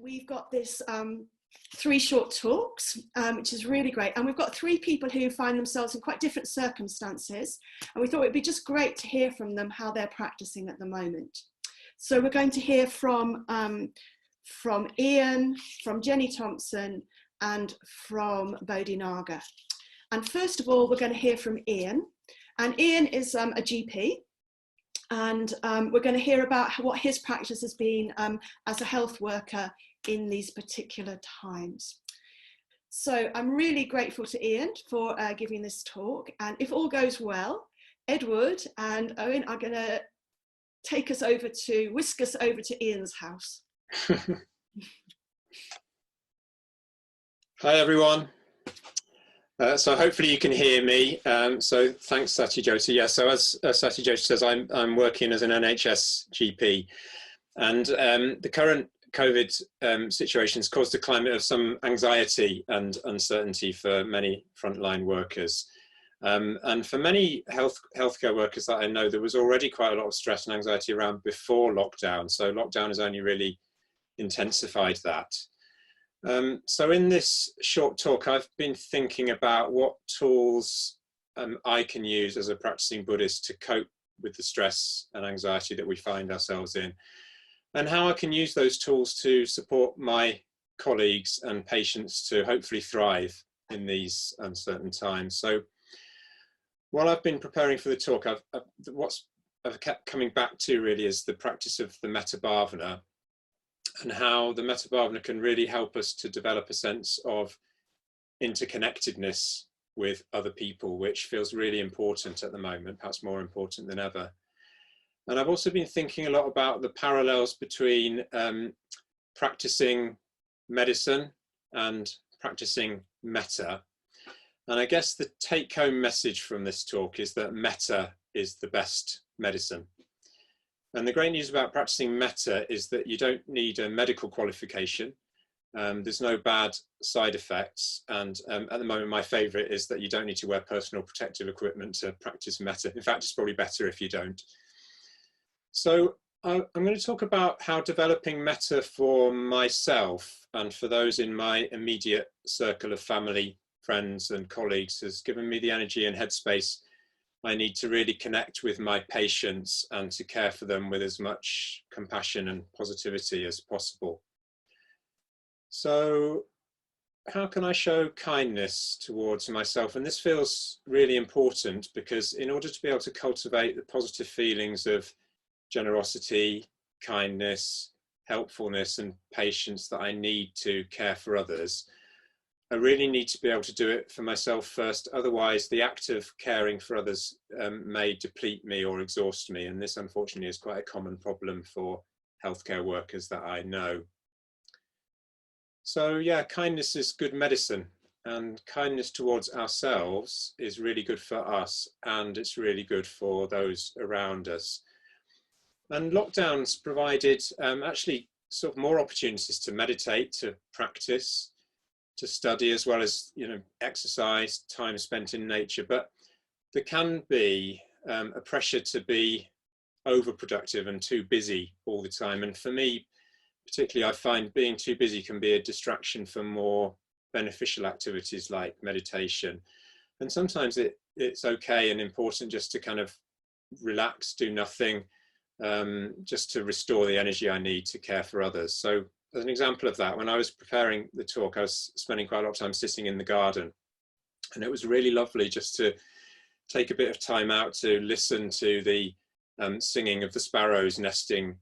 we've got this 3 short talks, which is really great. And we've got 3 people who find themselves in quite different circumstances. And we thought it'd be just great to hear from them how they're practicing at the moment. So we're going to hear from Ian, from Jenny Thompson, and from Bodhinaga. And first of all, we're going to hear from Ian. And Ian is a GP. And we're going to hear about what his practice has been as a health worker in these particular times. So I'm really grateful to Ian for giving this talk. And if all goes well, Edward and Owen are going to whisk us over to Ian's house. Hi everyone. So hopefully you can hear me. So thanks, Satyajyoti. Yeah, so as Satyajyoti says, I'm working as an NHS GP, and the current COVID situation has caused a climate of some anxiety and uncertainty for many frontline workers. And for many healthcare workers that I know, there was already quite a lot of stress and anxiety around before lockdown. So lockdown has only really intensified that. So in this short talk, I've been thinking about what tools I can use as a practicing Buddhist to cope with the stress and anxiety that we find ourselves in, and how I can use those tools to support my colleagues and patients to hopefully thrive in these uncertain times. So while I've been preparing for the talk, I've kept coming back to really is the practice of the Metta Bhavana, and how the Metta Bhavana can really help us to develop a sense of interconnectedness with other people, which feels really important at the moment, perhaps more important than ever. And I've also been thinking a lot about the parallels between practicing medicine and practicing metta. And I guess the take-home message from this talk is that metta is the best medicine. And the great news about practicing metta is that you don't need a medical qualification. There's no bad side effects. And at the moment, my favorite is that you don't need to wear personal protective equipment to practice metta. In fact, it's probably better if you don't. So I'm going to talk about how developing metta for myself and for those in my immediate circle of family, friends and colleagues has given me the energy and headspace I need to really connect with my patients and to care for them with as much compassion and positivity as possible. So how can I show kindness towards myself? And this feels really important because in order to be able to cultivate the positive feelings of generosity, kindness, helpfulness and patience that I need to care for others, I really need to be able to do it for myself first. Otherwise, the act of caring for others may deplete me or exhaust me. And this, unfortunately, is quite a common problem for healthcare workers that I know. So yeah, kindness is good medicine, and kindness towards ourselves is really good for us, and it's really good for those around us. And lockdowns provided actually sort of more opportunities to meditate, to practice, to study, as well as, you know, exercise, time spent in nature. But there can be a pressure to be overproductive and too busy all the time. And for me, particularly, I find being too busy can be a distraction from more beneficial activities like meditation. And sometimes it's okay and important just to kind of relax, do nothing, just to restore the energy I need to care for others. So as an example of that, when I was preparing the talk, I was spending quite a lot of time sitting in the garden, and it was really lovely just to take a bit of time out to listen to the singing of the sparrows nesting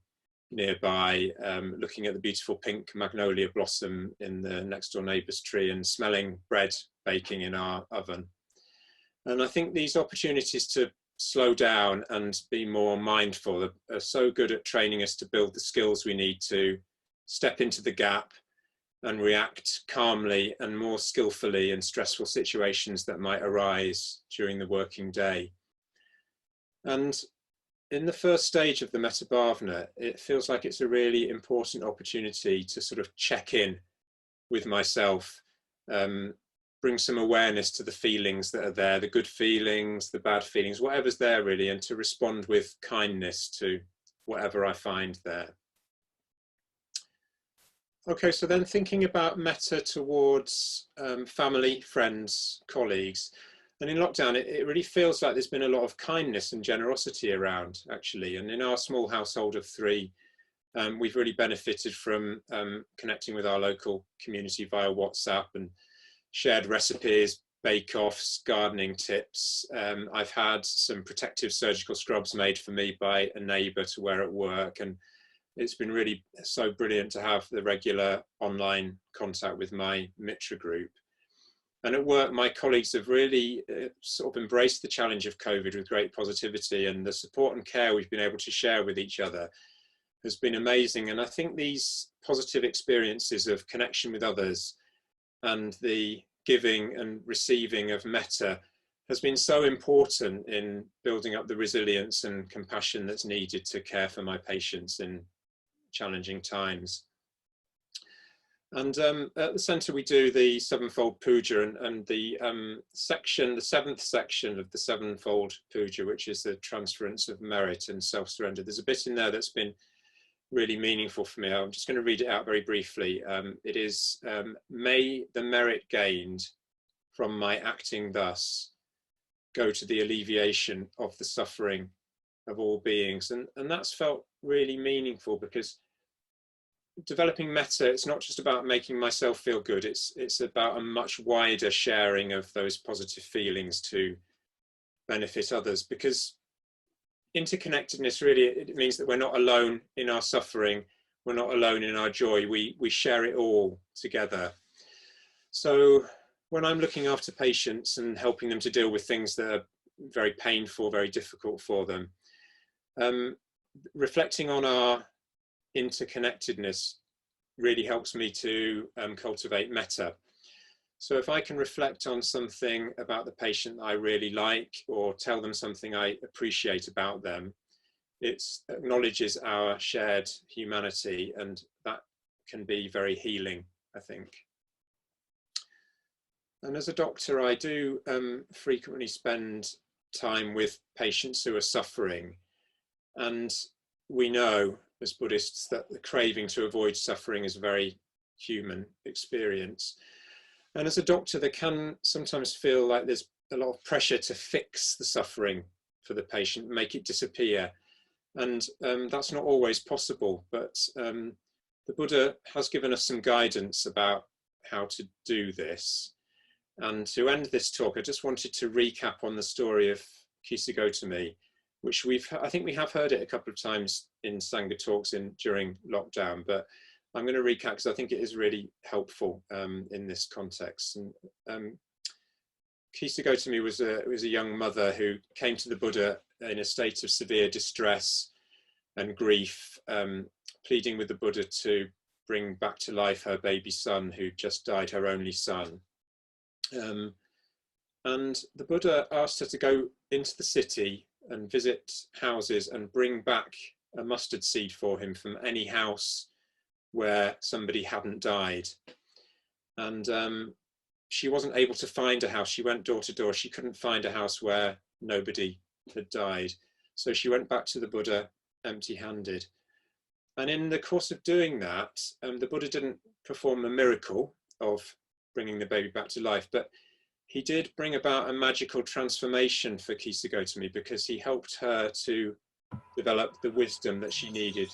nearby, looking at the beautiful pink magnolia blossom in the next door neighbour's tree, and smelling bread baking in our oven. And I think these opportunities to slow down and be more mindful are so good at training us to build the skills we need to step into the gap and react calmly and more skillfully in stressful situations that might arise during the working day. And in the first stage of the Metta Bhavana, it feels like it's a really important opportunity to sort of check in with myself, bring some awareness to the feelings that are there, the good feelings, the bad feelings, whatever's there really, and to respond with kindness to whatever I find there. Okay, so then thinking about metta towards family, friends, colleagues, and in lockdown, it really feels like there's been a lot of kindness and generosity around, actually. And in our small household of 3, we've really benefited from connecting with our local community via WhatsApp and shared recipes, bake-offs, gardening tips. I've had some protective surgical scrubs made for me by a neighbour to wear at work, and it's been really so brilliant to have the regular online contact with my Mitra group. And at work, my colleagues have really sort of embraced the challenge of COVID with great positivity, and the support and care we've been able to share with each other has been amazing. And I think these positive experiences of connection with others and the giving and receiving of metta has been so important in building up the resilience and compassion that's needed to care for my patients in challenging times. And at the centre we do the sevenfold puja, and the section, the 7th section of the sevenfold puja, which is the transference of merit and self-surrender. There's a bit in there that's been really meaningful for me. I'm just going to read it out very briefly. It is, may the merit gained from my acting thus go to the alleviation of the suffering of all beings. And that's felt really meaningful, because developing metta, it's not just about making myself feel good, it's about a much wider sharing of those positive feelings to benefit others, because interconnectedness really, it means that we're not alone in our suffering, we're not alone in our joy, we share it all together. So when I'm looking after patients and helping them to deal with things that are very painful, very difficult for them, reflecting on our interconnectedness really helps me to cultivate metta. So if I can reflect on something about the patient I really like, or tell them something I appreciate about them, it acknowledges our shared humanity, and that can be very healing, I think. And as a doctor, I do frequently spend time with patients who are suffering, and we know as Buddhists that the craving to avoid suffering is a very human experience. And as a doctor, there can sometimes feel like there's a lot of pressure to fix the suffering for the patient, make it disappear. And that's not always possible, but the Buddha has given us some guidance about how to do this. And to end this talk, I just wanted to recap on the story of Kisagotami, which I think we have heard it a couple of times in Sangha talks during lockdown, but I'm going to recap because I think it is really helpful in this context. And Kisagotami was a young mother who came to the Buddha in a state of severe distress and grief, pleading with the Buddha to bring back to life her baby son who just died, her only son. And the Buddha asked her to go into the city and visit houses and bring back a mustard seed for him from any house where somebody hadn't died. And she wasn't able to find a house. She went door to door. She couldn't find a house where nobody had died. So she went back to the Buddha empty-handed. And in the course of doing that, the Buddha didn't perform a miracle of bringing the baby back to life, but he did bring about a magical transformation for Kisagotami, because he helped her to develop the wisdom that she needed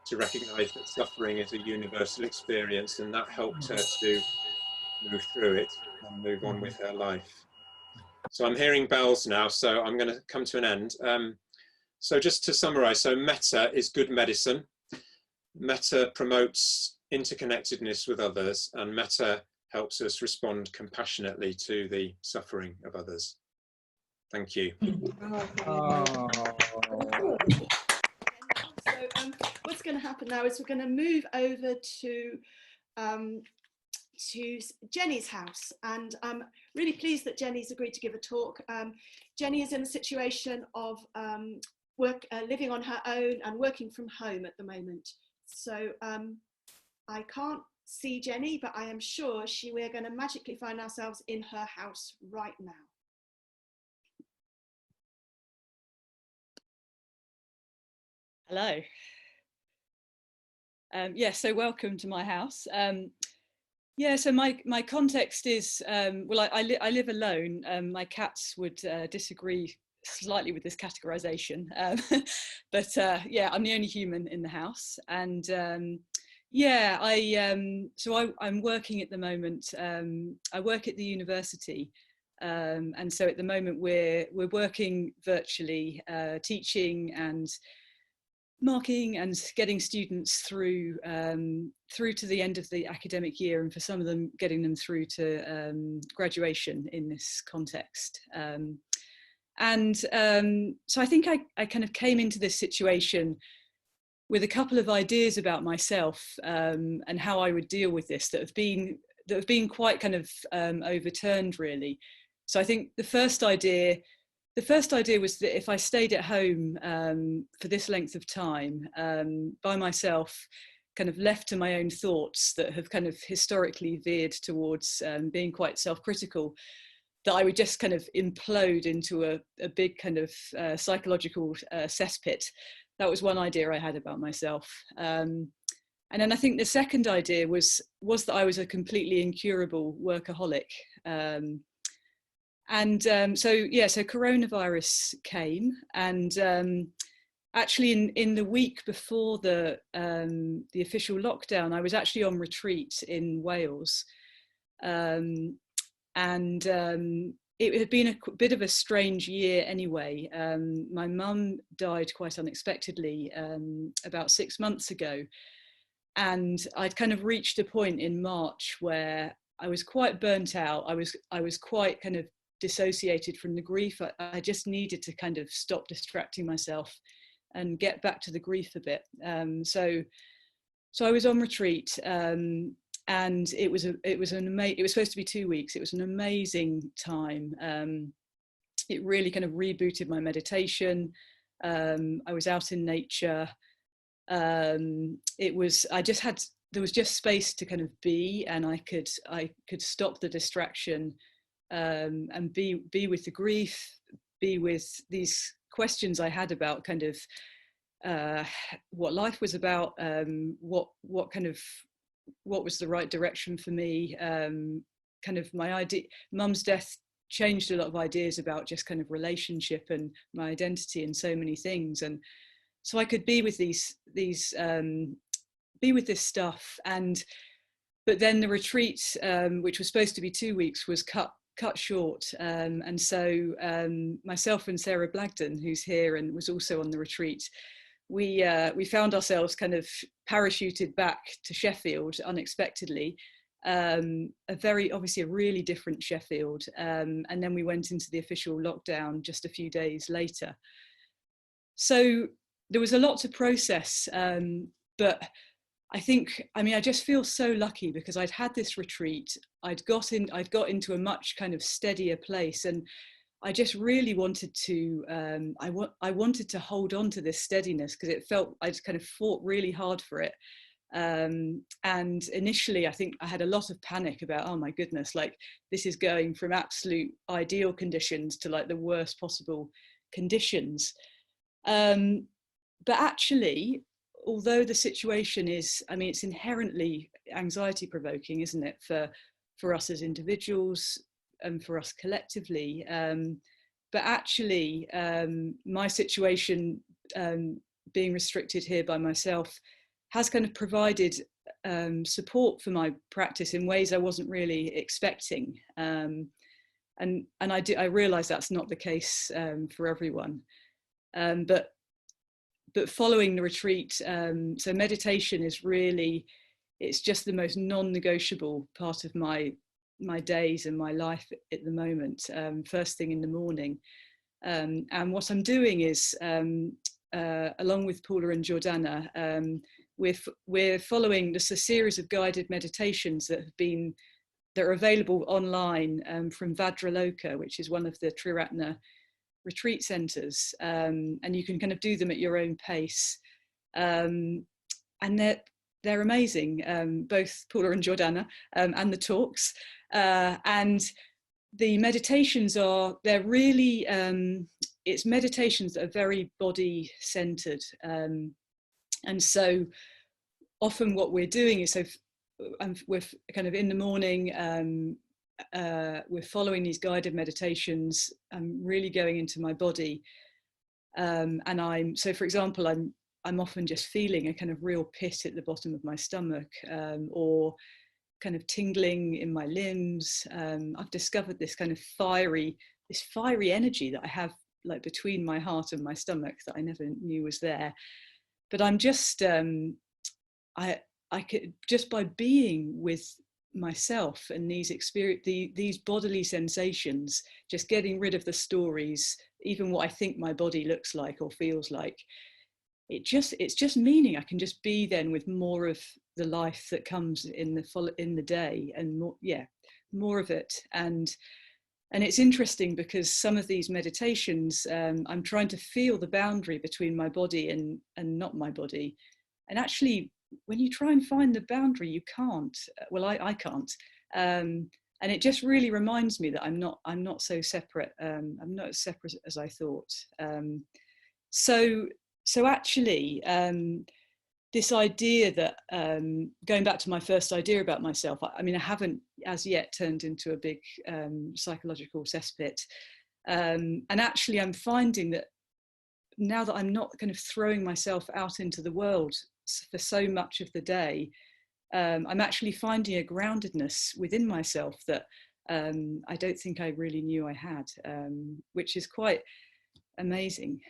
to recognize that suffering is a universal experience, and that helped her to move through it and move on with her life. So I'm hearing bells now, so I'm going to come to an end. So just to summarize, so metta is good medicine. Metta promotes interconnectedness with others, and metta helps us respond compassionately to the suffering of others. Thank you. So what's going to happen now is we're going to move over to Jenny's house, and I'm really pleased that Jenny's agreed to give a talk. Jenny is in a situation of living on her own and working from home at the moment. So I can't see Jenny, but I am sure we're going to magically find ourselves in her house right now. Hello. Yeah, so welcome to my house. Yeah, so my context is, well, I live alone. My cats would disagree slightly with this categorization, but yeah, I'm the only human in the house. And yeah, I'm working at the moment. I work at the university. And so at the moment we're working virtually, teaching and marking and getting students through through to the end of the academic year, and for some of them getting them through to graduation in this context. So I think I kind of came into this situation with a couple of ideas about myself and how I would deal with this that have been quite kind of overturned, really. So I think the first idea was that if I stayed at home for this length of time by myself, kind of left to my own thoughts that have kind of historically veered towards being quite self-critical, that I would just kind of implode into a big kind of psychological cesspit. That was one idea I had about myself. And then I think the second idea was that I was a completely incurable workaholic. So coronavirus came, and actually in the week before the official lockdown, I was actually on retreat in Wales, and it had been a bit of a strange year anyway. My mum died quite unexpectedly about 6 months ago, and I'd kind of reached a point in March where I was quite burnt out. I was quite kind of dissociated from the grief. I just needed to kind of stop distracting myself and get back to the grief a bit. So I was on retreat, and it was supposed to be 2 weeks. It was an amazing time. It really kind of rebooted my meditation. I was out in nature. There was just space to kind of be, and I could stop the distraction and be with the grief, be with these questions I had about kind of what life was about, what was the right direction for me. Kind of my idea, Mum's death changed a lot of ideas about just kind of relationship and my identity and so many things, and so I could be with be with this stuff. But then the retreat, which was supposed to be 2 weeks, was cut short, and so myself and Sarah Blagden, who's here and was also on the retreat, we found ourselves kind of parachuted back to Sheffield unexpectedly, obviously a really different Sheffield, and then we went into the official lockdown just a few days later. So there was a lot to process, but I just feel so lucky because I'd had this retreat. I'd got into a much kind of steadier place, and I just really wanted to. I wanted to hold on to this steadiness because it felt I'd kind of fought really hard for it. And initially, I think I had a lot of panic about, oh my goodness, like this is going from absolute ideal conditions to like the worst possible conditions. But actually, although the situation is, it's inherently anxiety provoking, isn't it, for us as individuals and for us collectively. But actually, my situation, being restricted here by myself, has kind of provided support for my practice in ways I wasn't really expecting. And I realise that's not the case for everyone. But following the retreat, so meditation is really, it's just the most non-negotiable part of my days and my life at the moment, first thing in the morning. And what I'm doing is, along with Paula and Jordana, we're following a series of guided meditations that are available online from Vajraloka, which is one of the Triratna retreat centres, and you can kind of do them at your own pace, and they're amazing, both Paula and Jordana, and the talks, and the meditations they're really it's meditations that are very body centered, and so often what we're doing is, so we're kind of in the morning, we're following these guided meditations. I'm really going into my body, and so for example, I'm often just feeling a kind of real pit at the bottom of my stomach, or kind of tingling in my limbs. I've discovered this kind of fiery energy that I have like between my heart and my stomach that I never knew was there. But I'm just, I could, just by being with myself and these these bodily sensations, just getting rid of the stories, even what I think my body looks like or feels like, it's just meaning I can just be then with more of the life that comes in the day, and more of it. And it's interesting because some of these meditations, I'm trying to feel the boundary between my body and not my body. And actually, when you try and find the boundary, you can't. Well, I can't. And it just really reminds me that I'm not so separate. I'm not as separate as I thought. So actually, this idea that, going back to my first idea about myself, I mean, I haven't as yet turned into a big psychological cesspit. And actually, I'm finding that now that I'm not kind of throwing myself out into the world for so much of the day, I'm actually finding a groundedness within myself that I don't think I really knew I had, which is quite amazing.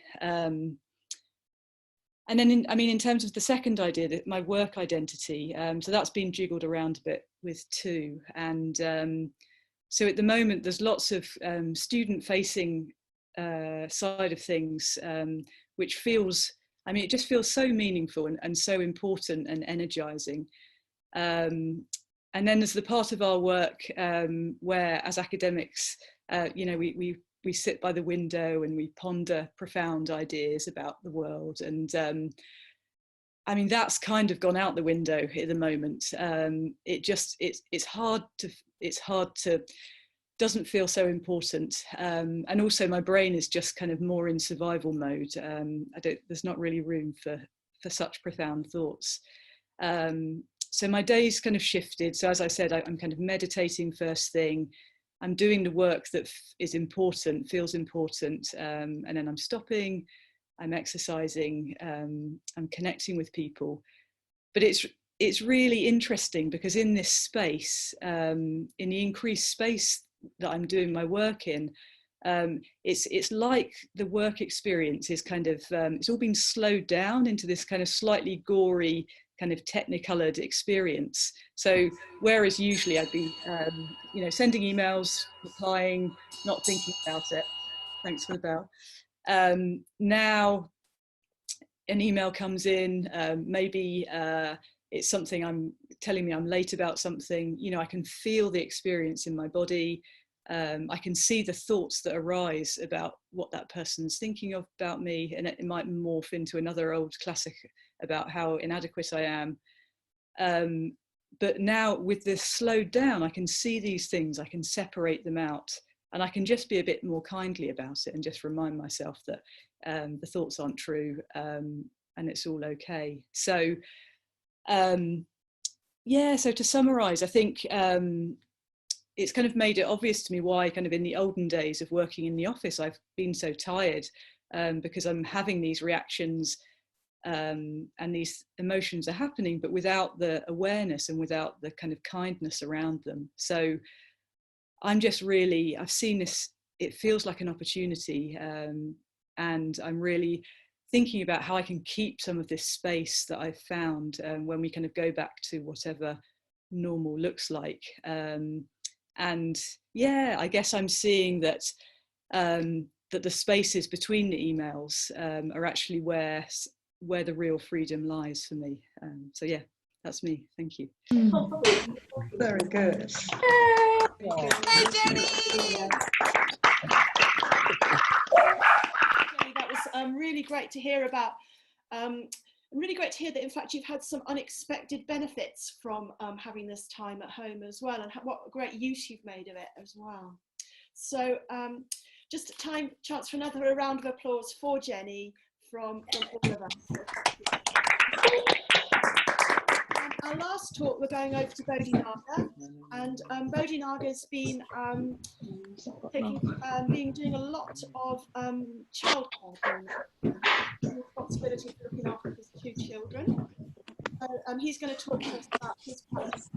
And then, in terms of the second idea, that my work identity, so that's been jiggled around a bit with too. And so at the moment, there's lots of student-facing side of things, which feels, it just feels so meaningful and so important and energizing. And then there's the part of our work where, as academics, we sit by the window and we ponder profound ideas about the world. And that's kind of gone out the window at the moment. It's hard to, doesn't feel so important. And also my brain is just kind of more in survival mode. There's not really room for such profound thoughts. So my day's kind of shifted. So as I said, I'm kind of meditating first thing. I'm doing the work that is important, feels important, and then I'm stopping, I'm exercising, I'm connecting with people. But it's really interesting because in this space, in the increased space that I'm doing my work in, it's like the work experience is kind of, it's all been slowed down into this kind of slightly gory, kind of technicolored experience. So whereas usually I'd be, sending emails, replying, not thinking about it. Thanks for the bell. Now an email comes in, maybe it's something I'm telling me I'm late about something, I can feel the experience in my body. I can see the thoughts that arise about what that person's thinking of about me, and it might morph into another old classic about how inadequate I am. But now with this slowed down, I can see these things, I can separate them out, and I can just be a bit more kindly about it and just remind myself that the thoughts aren't true, and it's all okay. So, so to summarize, I think it's kind of made it obvious to me why kind of in the olden days of working in the office, I've been so tired, because I'm having these reactions and these emotions are happening, but without the awareness and without the kind of kindness around them. So I'm just really, I've seen this, it feels like an opportunity, and I'm really thinking about how I can keep some of this space that I've found when we kind of go back to whatever normal looks like. And yeah, I guess I'm seeing that that the spaces between the emails are actually where the real freedom lies for me. So yeah, that's me. Thank you. Very good. Hey, Jenny! That was really great to hear about. Really great to hear that in fact you've had some unexpected benefits from having this time at home as well, and what a great use you've made of it as well. So just chance for another round of applause for Jenny from all of us. our last talk, we're going over to Bodhinaga, and Bodhinaga's been doing a lot of childcare during the responsibility for looking after his 2 children. So he's going to talk to us about his practice.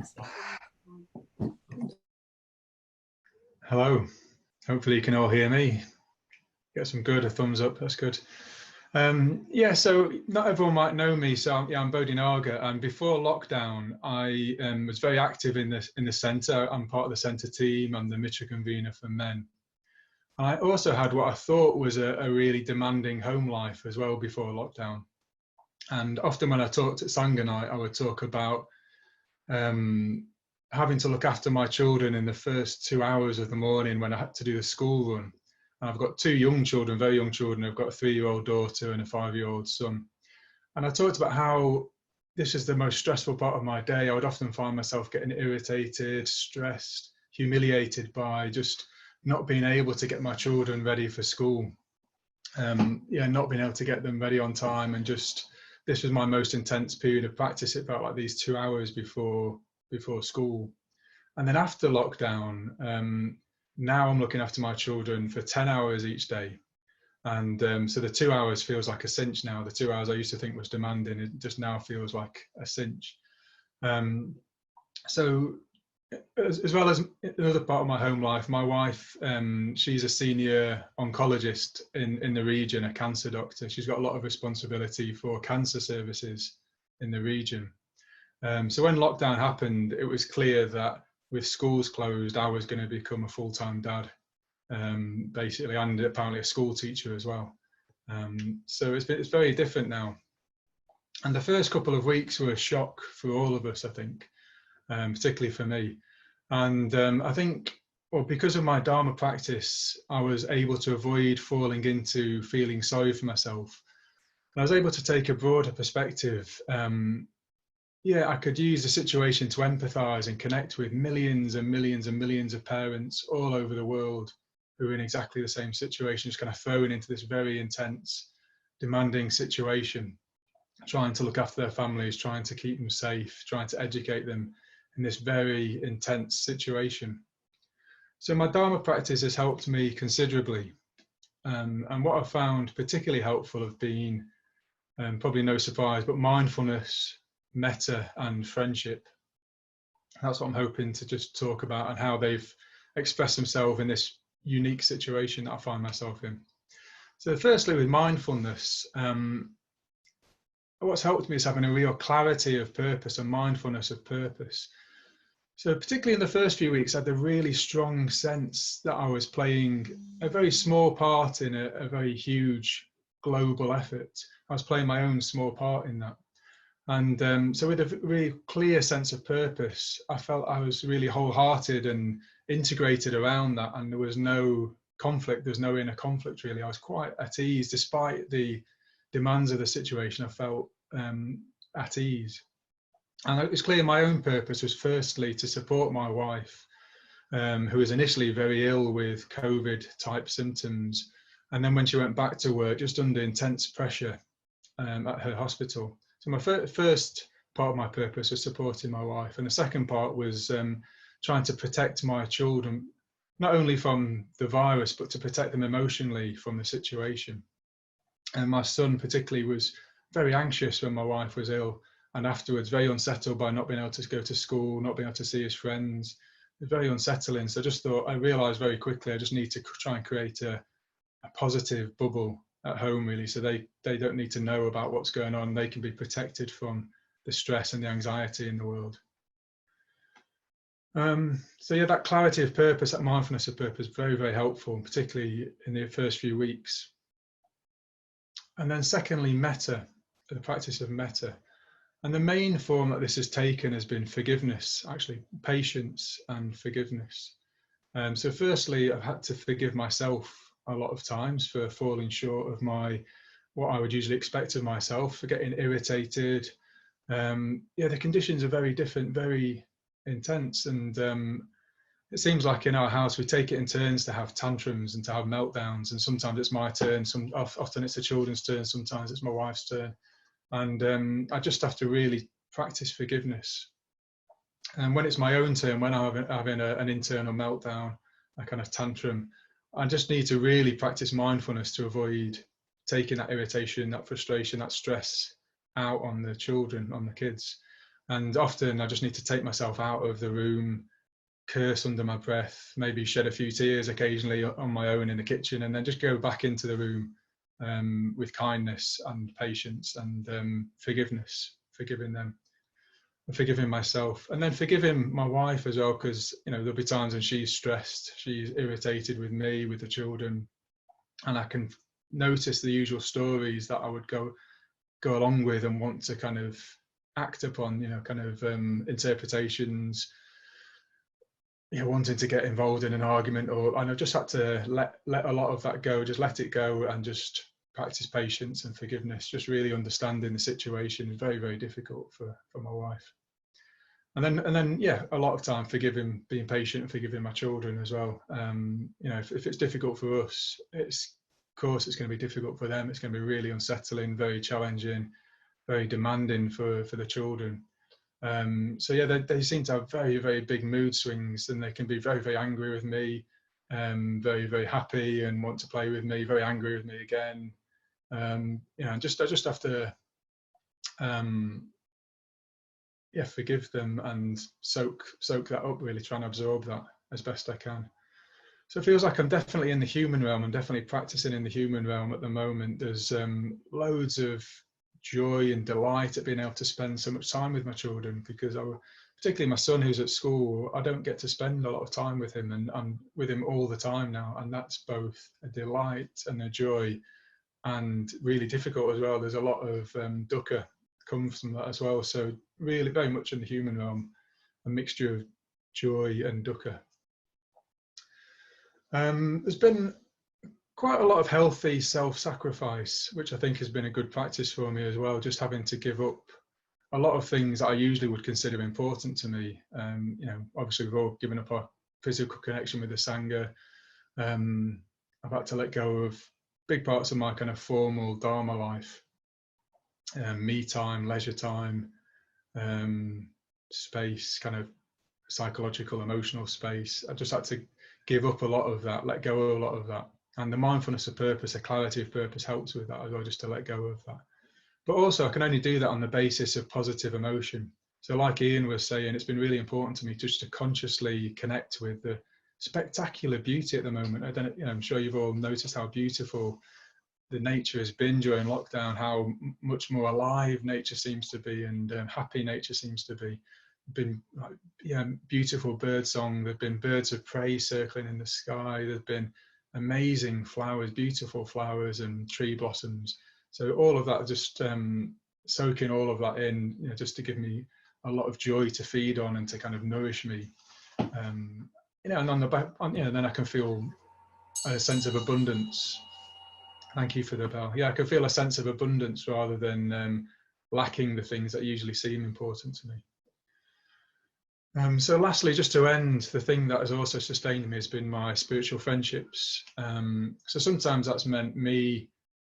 Hello, hopefully you can all hear me. Get some good, a thumbs up, that's good. Yeah, so not everyone might know me, so yeah, I'm Bodhinaga, and before lockdown I was very active in the centre. I'm part of the centre team, I'm the Mitra convener for men. And I also had what I thought was a really demanding home life as well before lockdown. And often when I talked at Sangha night, I would talk about having to look after my children in the first 2 hours of the morning when I had to do the school run. And I've got 2 young children, very young children. I've got a 3-year-old daughter and a 5-year-old son. And I talked about how this is the most stressful part of my day. I would often find myself getting irritated, stressed, humiliated by just not being able to get my children ready for school. Not being able to get them ready on time, and just this was my most intense period of practice. It felt like these 2 hours before school. And then after lockdown, now I'm looking after my children for 10 hours each day. And so the 2 hours feels like a cinch now. The 2 hours I used to think was demanding, it just now feels like a cinch. So as well as another part of my home life, my wife, she's a senior oncologist in the region, a cancer doctor. She's got a lot of responsibility for cancer services in the region. So when lockdown happened, it was clear that with schools closed, I was going to become a full-time dad, basically, and apparently a school teacher as well. So it's very different now. And the first couple of weeks were a shock for all of us, I think, particularly for me. And I think, well, because of my Dharma practice, I was able to avoid falling into feeling sorry for myself. And I was able to take a broader perspective. I could use the situation to empathise and connect with millions and millions and millions of parents all over the world who are in exactly the same situation, just kind of thrown into this very intense, demanding situation, trying to look after their families, trying to keep them safe, trying to educate them in this very intense situation. So my Dharma practice has helped me considerably. And what I found particularly helpful have been, probably no surprise, but mindfulness, metta and friendship. That's what I'm hoping to just talk about, and how they've expressed themselves in this unique situation that I find myself in. So firstly, with mindfulness, what's helped me is having a real clarity of purpose and mindfulness of purpose. So particularly in the first few weeks, I had a really strong sense that I was playing a very small part in a very huge global effort. I was playing my own small part in that. And so with a really clear sense of purpose, I felt I was really wholehearted and integrated around that, and there was no conflict, there's no inner conflict really. I was quite at ease despite the demands of the situation. I felt at ease. And it was clear my own purpose was firstly to support my wife, who was initially very ill with COVID type symptoms. And then when she went back to work, just under intense pressure at her hospital. So my first part of my purpose was supporting my wife. And the second part was trying to protect my children, not only from the virus, but to protect them emotionally from the situation. And my son particularly was very anxious when my wife was ill, and afterwards very unsettled by not being able to go to school, not being able to see his friends. It was very unsettling. So I realised very quickly I just need to try and create a positive bubble at home really, so they don't need to know about what's going on. They can be protected from the stress and the anxiety in the world. So yeah, that clarity of purpose, that mindfulness of purpose, very, very helpful, particularly in the first few weeks. And then secondly, metta, the practice of metta. And the main form that this has taken has been forgiveness, actually, patience and forgiveness. So firstly, I've had to forgive myself a lot of times for falling short of what I would usually expect of myself, for getting irritated. The conditions are very different, very intense, and it seems like in our house we take it in turns to have tantrums and to have meltdowns, and sometimes it's my turn, often it's the children's turn, sometimes it's my wife's turn, and I just have to really practice forgiveness. And when it's my own turn, when I'm having an internal meltdown, a kind of tantrum, I just need to really practice mindfulness to avoid taking that irritation, that frustration, that stress out on the children, on the kids. And often I just need to take myself out of the room, curse under my breath, maybe shed a few tears occasionally on my own in the kitchen, and then just go back into the room with kindness and patience and forgiveness, forgiving them, and forgiving myself, and then forgiving my wife as well, because there'll be times when she's stressed, she's irritated with me, with the children, and I can notice the usual stories that I would go along with and want to kind of act upon, interpretations, wanting to get involved in an argument, and I've just had to let a lot of that go, just let it go, and just practice patience and forgiveness, just really understanding the situation is very, very difficult for my wife. And then a lot of time forgiving, being patient and forgiving my children as well. If it's difficult for us, of course it's going to be difficult for them. It's going to be really unsettling, very challenging, very demanding for the children. They seem to have very, very big mood swings, and they can be very, very angry with me, very, very happy and want to play with me, very angry with me again. I just have to forgive them and soak that up, really try and absorb that as best I can. So it feels like I'm definitely in the human realm. I'm definitely practicing in the human realm at the moment. There's loads of joy and delight at being able to spend so much time with my children, because particularly my son who's at school, I don't get to spend a lot of time with him, and I'm with him all the time now, and that's both a delight and a joy, and really difficult as well. There's a lot of dukkha comes from that as well. So really very much in the human realm, a mixture of joy and dukkha. There's been quite a lot of healthy self-sacrifice, which I think has been a good practice for me as well, just having to give up a lot of things that I usually would consider important to me. Obviously we've all given up our physical connection with the Sangha. I've had to let go of big parts of my kind of formal Dharma life, me time, leisure time, space, kind of psychological, emotional space. I just had to give up a lot of that, let go of a lot of that. And the mindfulness of purpose, the clarity of purpose helps with that as well, just to let go of that. But also I can only do that on the basis of positive emotion. So like Ian was saying, it's been really important to me just to consciously connect with the spectacular beauty at the moment. I'm sure you've all noticed how beautiful the nature has been during lockdown, how much more alive nature seems to be, and happy nature seems to be. Been beautiful bird song. There've been birds of prey circling in the sky. There's been amazing flowers, beautiful flowers and tree blossoms. So all of that, just soaking all of that in, just to give me a lot of joy to feed on and to kind of nourish me. And on the back, then I can feel a sense of abundance. Thank you for the bell. Yeah, I can feel a sense of abundance rather than lacking the things that usually seem important to me. So lastly, just to end, the thing that has also sustained me has been my spiritual friendships. So sometimes that's meant me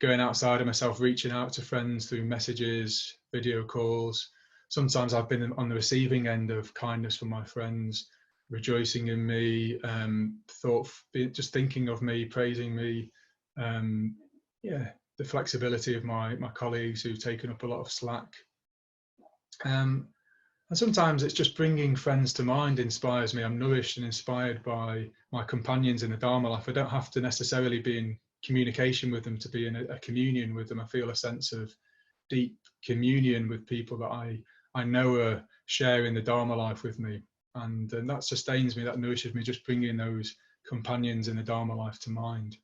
going outside of myself, reaching out to friends through messages, video calls. Sometimes I've been on the receiving end of kindness from my friends, rejoicing in me, just thinking of me, praising me. The flexibility of my colleagues who've taken up a lot of slack. And sometimes it's just bringing friends to mind inspires me. I'm nourished and inspired by my companions in the Dharma life. I don't have to necessarily be in communication with them to be in a communion with them. I feel a sense of deep communion with people that I know are sharing the Dharma life with me. And that sustains me, that nourishes me, just bringing those companions in the Dharma life to mind.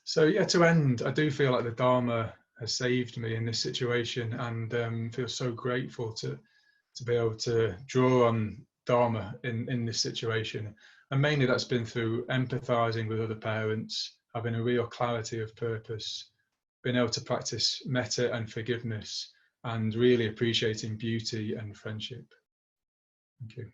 So to end, I do feel like the Dharma has saved me in this situation, and feel so grateful to be able to draw on Dharma in this situation. And mainly that's been through empathizing with other parents, having a real clarity of purpose, being able to practice metta and forgiveness, and really appreciating beauty and friendship. Thank you.